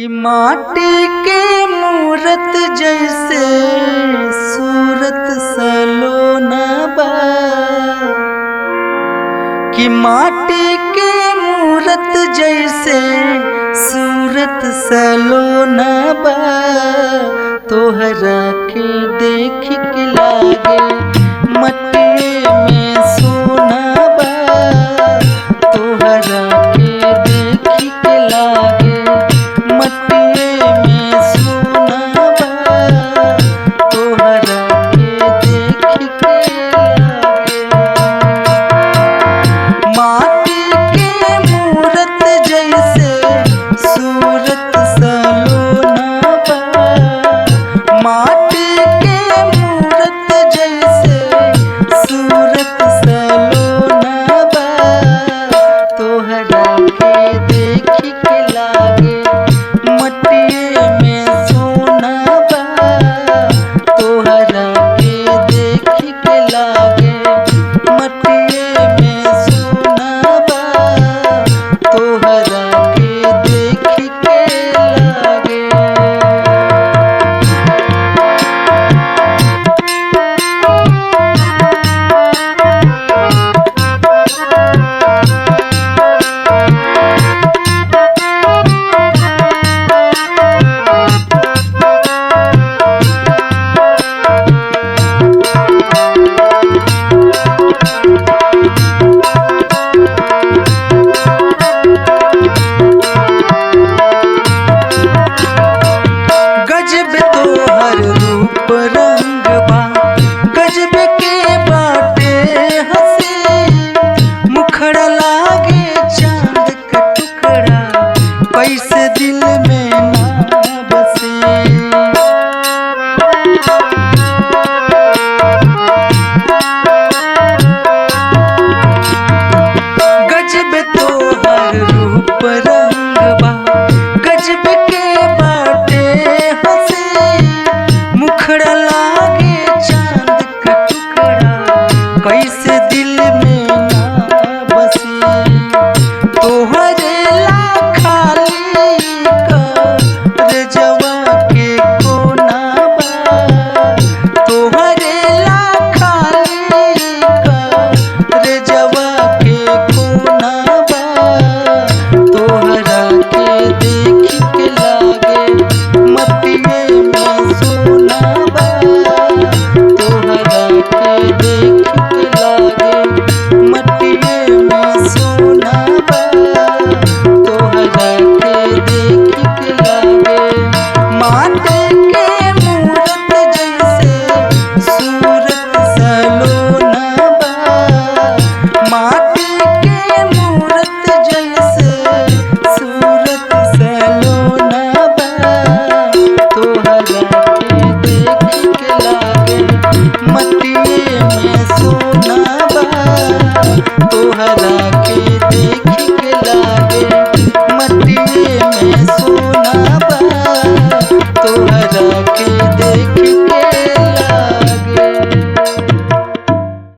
कि माटी के मूरत जैसे सूरत सलोना बा, कि माटी के मूरत जैसे सूरत सलोना बा, तोहरा के देख के लागे मटिए में सोना बा, तोहरा के देख के लागे मटिए में सोना बा, तोहरा के देख के लागे। माटी के मूरत जैसे सूरत सलोना बा, माटी के मूरत जैसे सूरत सलोना बा, तोहरा के देख के लागे मटिए में सोना बा, तोहरा के देख के लागे मटिए में सोना बा, तोहरा के देख के लागे। गजब तोहर रूप रंग बा, गजब के बाटे हंसी, मुखड़ा लागे चांद का टुकड़ा, कैसे दिल में ना बसे। गजब तोहर रूप रंग बा, गजब के बाटे हंसी, मुखड़ा लागे चांद का टुकड़ा, कैसे दिल में ना बसे। तोहरे ला खाली करजवा के कोना बा, तोहरे ला खाली करजवा के कोना बा, तोहरा के देख के लागे मटिए में सोना बा, तोहरा के देख के लागे मटिए में सोना बा, तोहरा के देख के लागे। माटी के मूरत जैसे सूरत सलोना बा, माटी के मूरत जैसे सूरत सलोना बा, तोहरा के देख के लागे मटिए में सोना बा, तोहरा